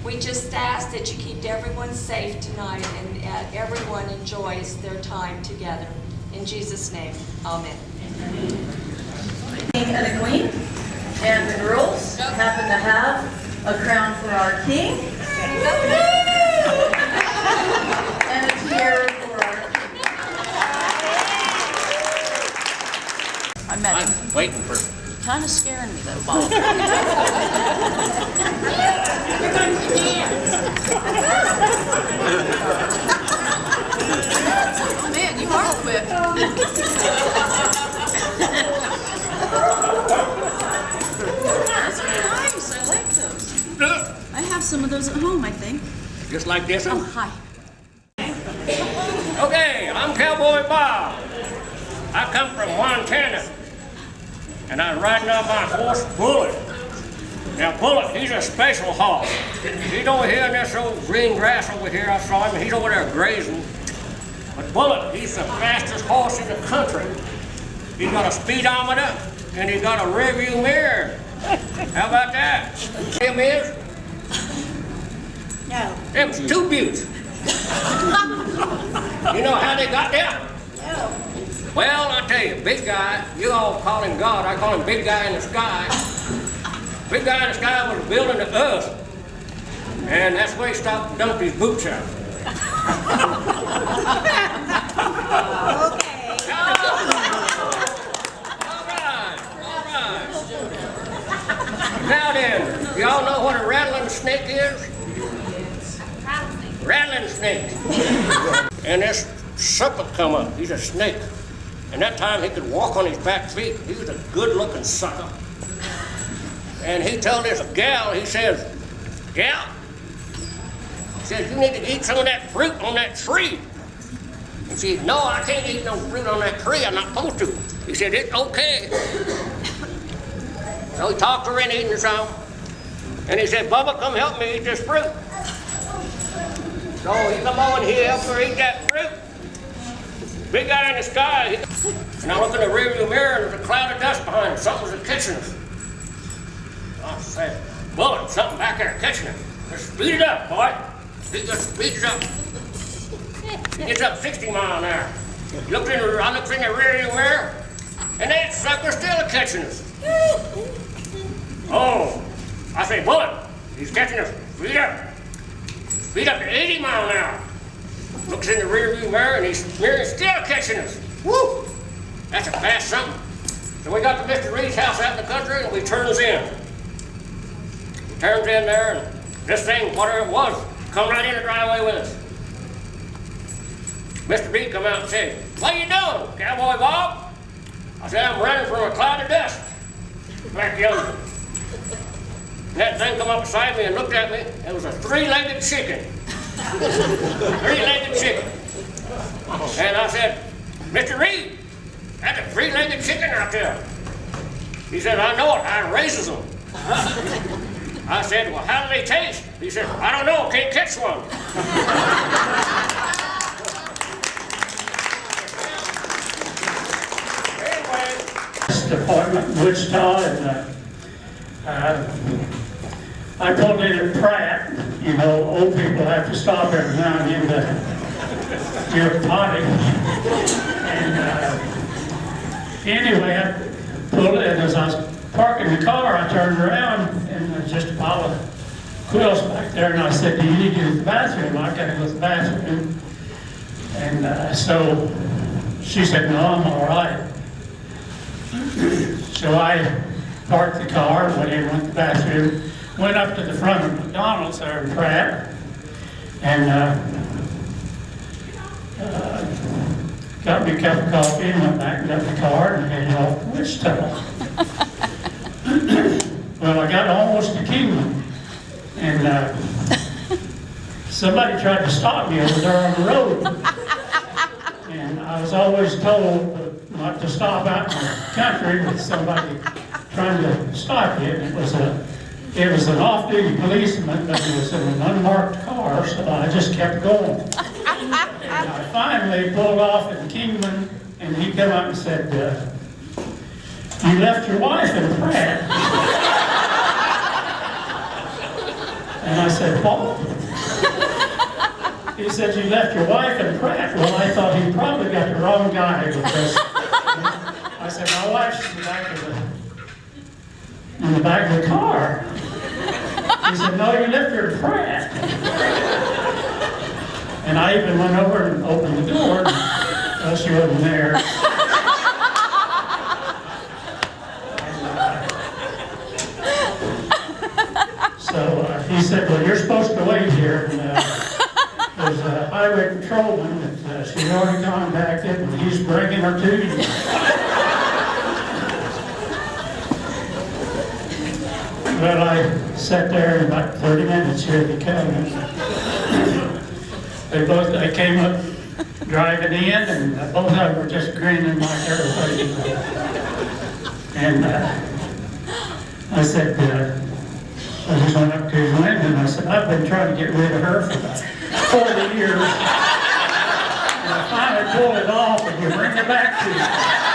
We just ask that you keep everyone safe tonight and everyone enjoys their time together. In Jesus' name, amen. King and a queen, and the girls happen to have a crown for our king, and a tiara for our king. I met him. I'm waiting for Kind of scaring me though, Bob. Man, you are quick. Those are nice. I like those. I have some of those at home, I think. just like this one. Oh, hi. Okay, I'm Cowboy Bob. I come from Montana, and I'm riding on my horse, Bullet. Now, Bullet, he's a special horse. He's over here in this old green grass over here. I saw him, and he's over there grazing. But Bullet, he's the fastest horse in the country. He's got a speedometer, and he's got a rearview mirror. How about that? Him is? No. Them's two buttes. You know how they got there? No. Well, I tell you, big guy, you all call him God, I call him big guy in the sky. Big guy in the sky was building the earth, and that's where he stopped and dumped his boots out. Okay. All right. Now then, y'all know what a rattling snake is? Rattling snake. And this serpent come up, he's a snake. And that time he could walk on his back feet. He was a good-looking sucker. And he told this gal, he says, gal, he says, you need to eat some of that fruit on that tree. And she said, no, I can't eat no fruit on that tree. I'm not supposed to. He said, it's okay. So he talked her into eating some. And he said, Bubba, come help me eat this fruit. So he come over here, help her eat that fruit. Big guy in the sky. And I look in the rearview mirror and there's a cloud of dust behind him. Something was catching us. I said, Bullet, something back there catching us. Just speed it up, boy. Just speed it up. It gets up 60 miles an hour. I looked in the rearview mirror, and that sucker's still catching us. Oh, I say, Bullet, he's catching us. Speed up. Speed up to 80 miles an hour. Looks in the rearview mirror, and he's still catching us. Woo! That's a fast something. So we got to Mr. Reed's house out in the country, and we turns in. We turns in there, and this thing, whatever it was, come right in the driveway with us. Mr. Reed come out and said, what are you doing, Cowboy Bob? I said, I'm running from a cloud of dust. Back yonder. That thing come up beside me and looked at me. It was a three-legged chicken. Three-legged chicken. And I said, Mr. Reed, that's a three-legged chicken out there. He said, I know it. I raises them. I said, well, how do they taste? He said, I don't know. Can't catch one. Anyway. Department in Wichita, and I pulled in at Pratt. You know, old people have to stop every now and then to get potty. And anyway, I pulled in, and as I was parking the car, I turned around, and there's just a pile of quills back there, and I said, do you need to go to the bathroom? I gotta go to the bathroom. And so she said, no, I'm all right. So I parked the car, went to the bathroom, went up to the front of McDonald's there in Pratt, and got me a cup of coffee and went back and got the car and headed off to Wichita. Well, I got almost to Kingman, and somebody tried to stop me over there on the road. And I was always told not to stop out in the country with somebody trying to stop you. And it was an off-duty policeman, but it was in an unmarked car, so I just kept going. And I finally pulled off in Kingman, and he came up and said, you left your wife in Pratt. And I said, "What?" He said, "You left your wife in Pratt." Well, I thought he probably got the wrong guy because I said, "My wife's in the back of the car." He said, "No, you left her in Pratt." And I even went over and opened the door, and she wasn't there. So he said, "Well, you're supposed to wait here." And, there's a highway patrolman that she's already contacted, and he's bringing her to you. Well, I sat there in about 30 minutes here at the county. They came up driving in, and both of them were just grinning like everybody. And I said, I just went up to his window and I said, "I've been trying to get rid of her for about 40 years. And I finally pulled it off and we bring her back to you."